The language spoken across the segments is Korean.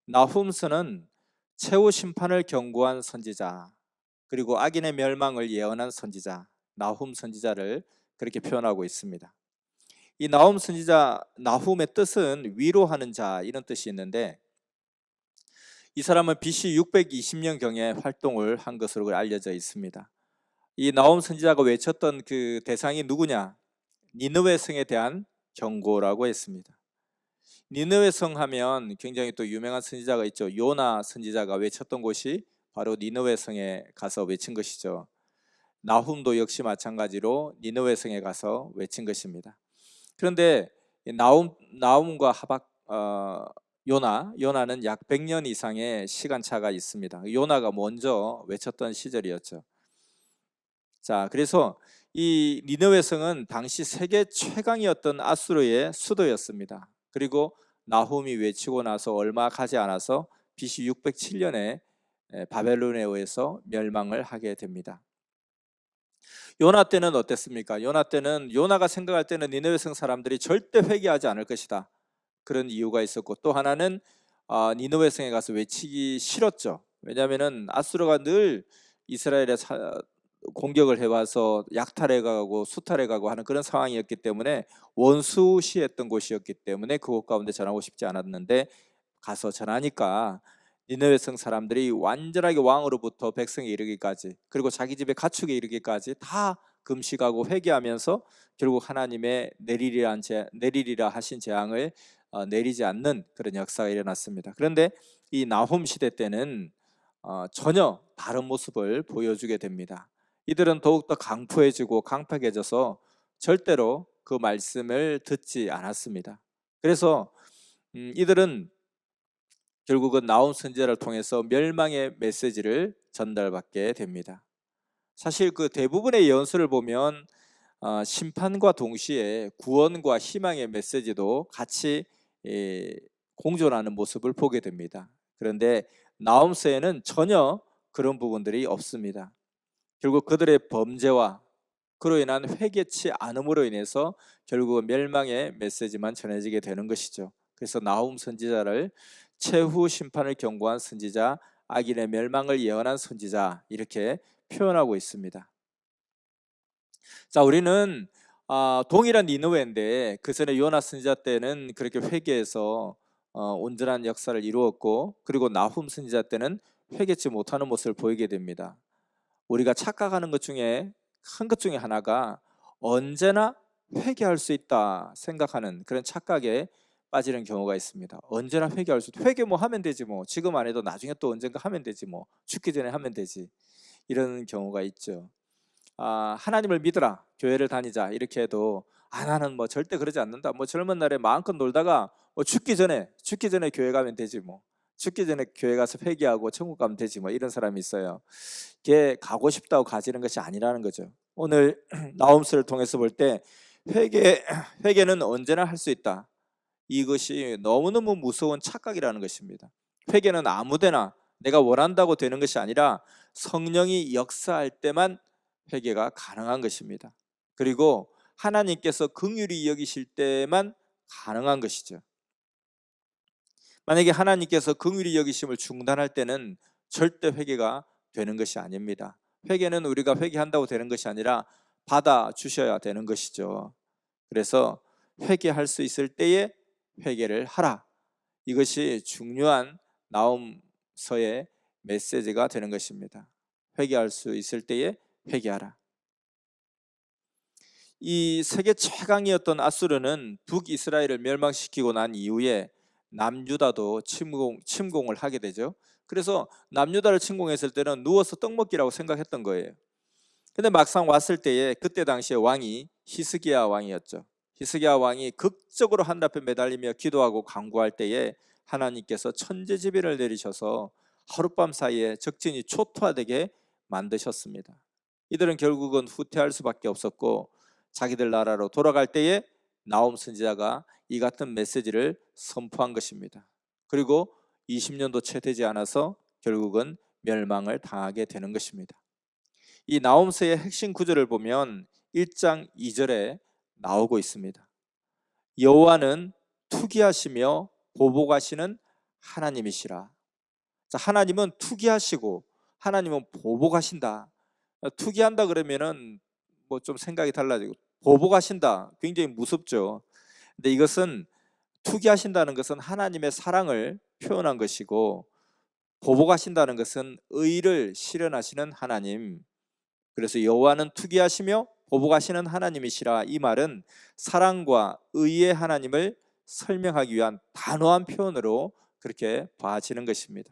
나훔서는 최후 심판을 경고한 선지자, 그리고 악인의 멸망을 예언한 선지자, 나훔 선지자를 그렇게 표현하고 있습니다. 이 나훔 선지자, 나훔의 뜻은 위로하는 자, 이런 뜻이 있는데, 이 사람은 BC 620년경에 활동을 한 것으로 알려져 있습니다. 이 나훔 선지자가 외쳤던 그 대상이 누구냐? 니느웨 성에 대한 경고라고 했습니다. 니느웨 성 하면 굉장히 또 유명한 선지자가 있죠. 요나 선지자가 외쳤던 곳이 바로 니느웨 성에 가서 외친 것이죠. 나훔도 역시 마찬가지로 니느웨 성에 가서 외친 것입니다. 그런데 나훔과 요나는 약 100년 이상의 시간차가 있습니다. 요나가 먼저 외쳤던 시절이었죠. 자, 그래서 이 니느웨 성은 당시 세계 최강이었던 아수르의 수도였습니다. 그리고 나훔이 외치고 나서 얼마 가지 않아서 BC 607년에 바벨론에 의해서 멸망을 하게 됩니다. 요나 때는 어땠습니까? 요나 때는, 요나가 생각할 때는 니느웨 성 사람들이 절대 회개하지 않을 것이다, 그런 이유가 있었고, 또 하나는 니느웨 성에 가서 외치기 싫었죠. 왜냐하면 아수르가 늘 이스라엘에 공격을 해와서 약탈해가고 수탈해가고 하는 그런 상황이었기 때문에, 원수시했던 곳이었기 때문에 그곳 가운데 전하고 싶지 않았는데, 가서 전하니까 니느웨 성 사람들이 완전하게 왕으로부터 백성에 이르기까지, 그리고 자기 집에 가축에 이르기까지 다 금식하고 회개하면서 결국 하나님의 내리리라 하신 재앙을 내리지 않는 그런 역사가 일어났습니다. 그런데 이 나훔 시대 때는 전혀 다른 모습을 보여주게 됩니다. 이들은 더욱더 강포해지고 강팍해져서 절대로 그 말씀을 듣지 않았습니다. 그래서 이들은 결국은 나훔 선지자를 통해서 멸망의 메시지를 전달받게 됩니다. 사실 그 대부분의 예언서를 보면 심판과 동시에 구원과 희망의 메시지도 같이 공존하는 모습을 보게 됩니다. 그런데 나훔서에는 전혀 그런 부분들이 없습니다. 결국 그들의 범죄와 그로 인한 회개치 않음으로 인해서 결국은 멸망의 메시지만 전해지게 되는 것이죠. 그래서 나훔 선지자를 최후 심판을 경고한 선지자, 악인의 멸망을 예언한 선지자, 이렇게 표현하고 있습니다. 자, 우리는 동일한 니느웨인데 그 전에 요나 선지자 때는 그렇게 회개해서 온전한 역사를 이루었고, 그리고 나훔 선지자 때는 회개치 못하는 모습을 보이게 됩니다. 우리가 착각하는 것 중에 큰 것 중에 하나가 언제나 회개할 수 있다 생각하는 그런 착각에 빠지는 경우가 있습니다. 언제나 회개할 수 있다. 회개 뭐 하면 되지, 뭐 지금 안 해도 나중에 또 언젠가 하면 되지, 뭐 죽기 전에 하면 되지, 이런 경우가 있죠. 하나님을 믿으라, 교회를 다니자, 이렇게 해도 나는 뭐 절대 그러지 않는다, 뭐 젊은 날에 마음껏 놀다가 뭐 죽기 전에 교회 가면 되지, 뭐 죽기 전에 교회 가서 회개하고 천국 가면 되지, 뭐 이런 사람이 있어요. 이게 가고 싶다고 가지는 것이 아니라는 거죠. 오늘 나홈스를 통해서 볼 때 회개는 언제나 할 수 있다, 이것이 너무너무 무서운 착각이라는 것입니다. 회개는 아무데나 내가 원한다고 되는 것이 아니라 성령이 역사할 때만 회개가 가능한 것입니다. 그리고 하나님께서 긍휼히 여기실 때만 가능한 것이죠. 만약에 하나님께서 긍휼히 여기심을 중단할 때는 절대 회개가 되는 것이 아닙니다. 회개는 우리가 회개한다고 되는 것이 아니라 받아 주셔야 되는 것이죠. 그래서 회개할 수 있을 때에 회개를 하라, 이것이 중요한 나홈서의 메시지가 되는 것입니다. 회개할 수 있을 때에 회개하라. 이 세계 최강이었던 아수르는 북이스라엘을 멸망시키고 난 이후에 남유다도 침공을 하게 되죠. 그래서 남유다를 침공했을 때는 누워서 떡 먹기라고 생각했던 거예요. 근데 막상 왔을 때에 그때 당시에 왕이 히스기야 왕이었죠. 히스기야 왕이 극적으로 하늘 앞에 매달리며 기도하고 간구할 때에 하나님께서 천재지변을 내리셔서 하룻밤 사이에 적진이 초토화되게 만드셨습니다. 이들은 결국은 후퇴할 수밖에 없었고, 자기들 나라로 돌아갈 때에 나홈 선지자가 이 같은 메시지를 선포한 것입니다. 그리고 20년도 채 되지 않아서 결국은 멸망을 당하게 되는 것입니다. 이 나홈서의 핵심 구절을 보면 1장 2절에 나오고 있습니다. 여호와는 투기하시며 보복하시는 하나님이시라. 자, 하나님은 투기하시고 하나님은 보복하신다. 투기한다 그러면은 뭐 좀 생각이 달라지고, 보복하신다 굉장히 무섭죠. 근데 이것은, 투기하신다는 것은 하나님의 사랑을 표현한 것이고, 보복하신다는 것은 의를 실현하시는 하나님. 그래서 여호와는 투기하시며 보복하시는 하나님이시라. 이 말은 사랑과 의의 하나님을 설명하기 위한 단호한 표현으로 그렇게 봐지는 것입니다.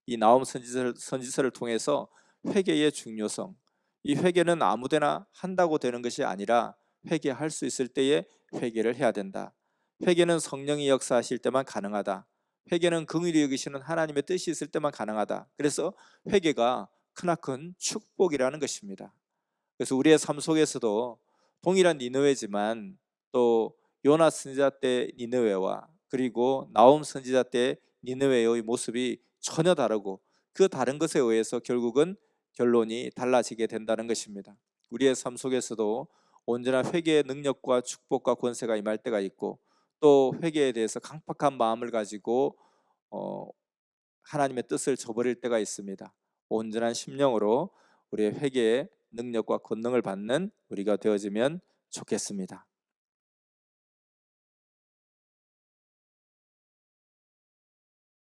이 나홈 선지서를 통해서 회개의 중요성, 이 회개는 아무데나 한다고 되는 것이 아니라 회개할 수 있을 때에 회개를 해야 된다. 회개는 성령이 역사하실 때만 가능하다. 회개는 긍휼히 여기시는 하나님의 뜻이 있을 때만 가능하다. 그래서 회개가 크나큰 축복이라는 것입니다. 그래서 우리의 삶 속에서도 동일한 니느웨지만, 또 요나 선지자 때 니느웨와 그리고 나홈 선지자 때 니느웨의 모습이 전혀 다르고, 그 다른 것에 의해서 결국은 결론이 달라지게 된다는 것입니다. 우리의 삶 속에서도 언제나 회개의 능력과 축복과 권세가 임할 때가 있고, 또 회개에 대해서 강팍한 마음을 가지고 하나님의 뜻을 저버릴 때가 있습니다. 온전한 심령으로 우리의 회개의 능력과 권능을 받는 우리가 되어지면 좋겠습니다.